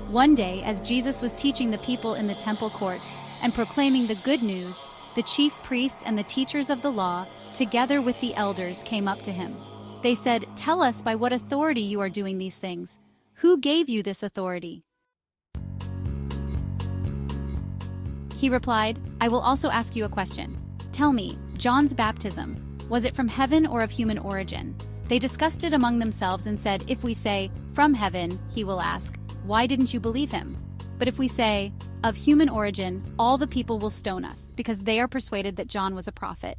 One day, as Jesus was teaching the people in the temple courts and proclaiming the good news, the chief priests and the teachers of the law, together with the elders, came up to him. They said, "Tell us by what authority you are doing these things. Who gave you this authority?" He replied, "I will also ask you a question. Tell me, John's baptism, was it from heaven or of human origin?" They discussed it among themselves and said, "If we say, 'From heaven,' he will ask, 'Why didn't you believe him?' But if we say, 'Of human origin,' all the people will stone us, because they are persuaded that John was a prophet."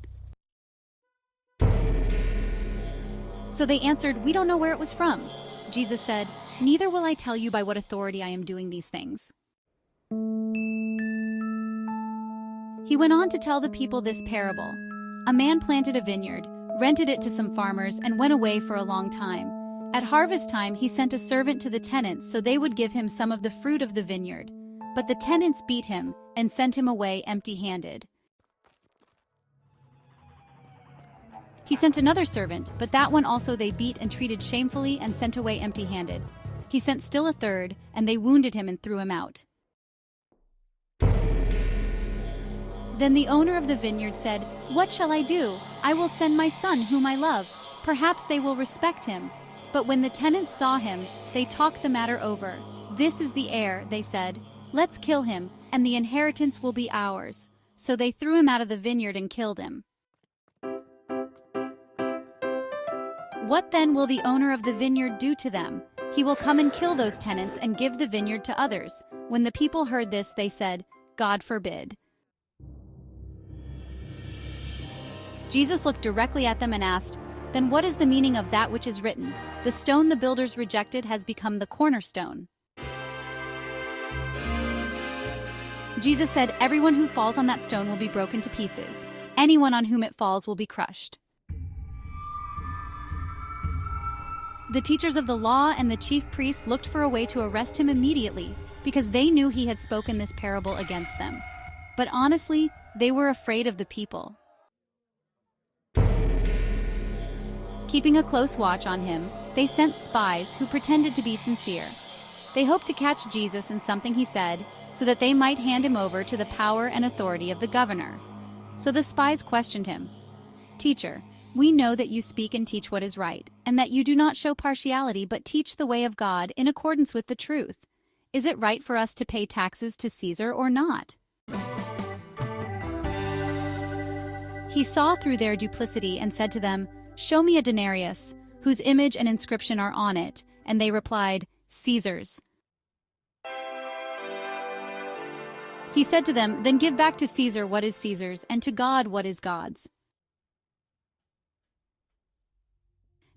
So they answered, "We don't know where it was from." Jesus said, "Neither will I tell you by what authority I am doing these things." He went on to tell the people this parable. A man planted a vineyard, rented it to some farmers, and went away for a long time. At harvest time, he sent a servant to the tenants so they would give him some of the fruit of the vineyard. But the tenants beat him and sent him away empty-handed. He sent another servant, but that one also they beat and treated shamefully and sent away empty-handed. He sent still a third, and they wounded him and threw him out. Then the owner of the vineyard said, "What shall I do? I will send my son whom I love. Perhaps they will respect him." But when the tenants saw him, they talked the matter over. "This is the heir," they said. "Let's kill him, and the inheritance will be ours." So they threw him out of the vineyard and killed him. What then will the owner of the vineyard do to them? He will come and kill those tenants and give the vineyard to others. When the people heard this, they said, "God forbid." Jesus looked directly at them and asked, "Then what is the meaning of that which is written? The stone the builders rejected has become the cornerstone." Jesus said, "Everyone who falls on that stone will be broken to pieces. Anyone on whom it falls will be crushed." The teachers of the law and the chief priests looked for a way to arrest him immediately, because they knew he had spoken this parable against them. But honestly, they were afraid of the people. Keeping a close watch on him, they sent spies who pretended to be sincere. They hoped to catch Jesus in something he said, so that they might hand him over to the power and authority of the governor. So the spies questioned him. "Teacher, we know that you speak and teach what is right, and that you do not show partiality but teach the way of God in accordance with the truth. Is it right for us to pay taxes to Caesar or not?" He saw through their duplicity and said to them, "Show me a denarius, whose image and inscription are on it." And they replied, "Caesar's." He said to them, "Then give back to Caesar what is Caesar's, and to God what is God's."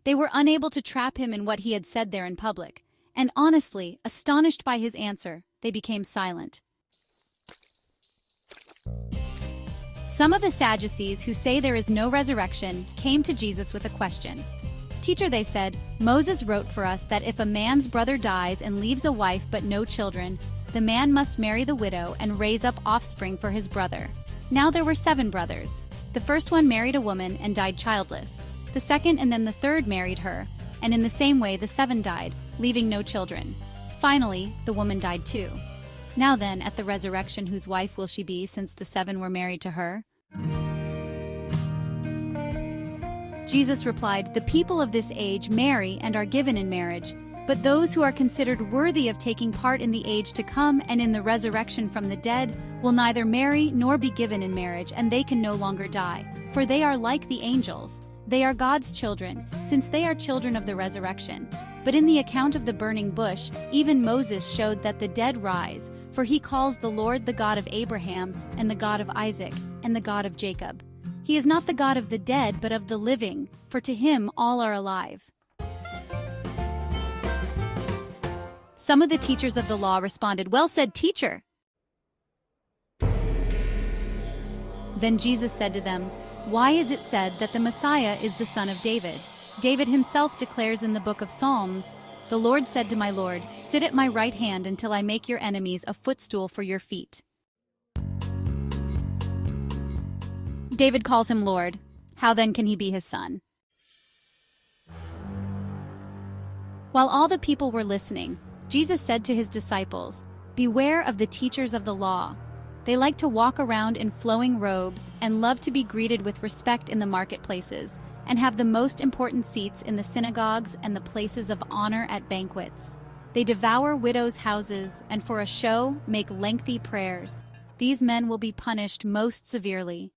They were unable to trap him in what he had said there in public, and honestly, astonished by his answer, they became silent. Some of the Sadducees, who say there is no resurrection, came to Jesus with a question. "Teacher," they said, "Moses wrote for us that if a man's brother dies and leaves a wife but no children, the man must marry the widow and raise up offspring for his brother. Now there were 7 brothers. The first one married a woman and died childless. The second and then the third married her, and in the same way the 7 died, leaving no children. Finally, the woman died too. Now then, at the resurrection, whose wife will she be, since the 7 were married to her?" Jesus replied, "The people of this age marry and are given in marriage, but those who are considered worthy of taking part in the age to come and in the resurrection from the dead will neither marry nor be given in marriage, and they can no longer die, for they are like the angels. They are God's children, since they are children of the resurrection. But in the account of the burning bush, even Moses showed that the dead rise, for he calls the Lord the God of Abraham, and the God of Isaac, and the God of Jacob. He is not the God of the dead, but of the living, for to him all are alive." Some of the teachers of the law responded, "Well said, teacher." Then Jesus said to them, "Why is it said that the Messiah is the son of David? David himself declares in the book of Psalms, 'The Lord said to my Lord, sit at my right hand until I make your enemies a footstool for your feet.' David calls him Lord. How then can he be his son?" While all the people were listening, Jesus said to his disciples, "Beware of the teachers of the law. They like to walk around in flowing robes and love to be greeted with respect in the marketplaces, and have the most important seats in the synagogues and the places of honor at banquets. They devour widows' houses and for a show make lengthy prayers. These men will be punished most severely."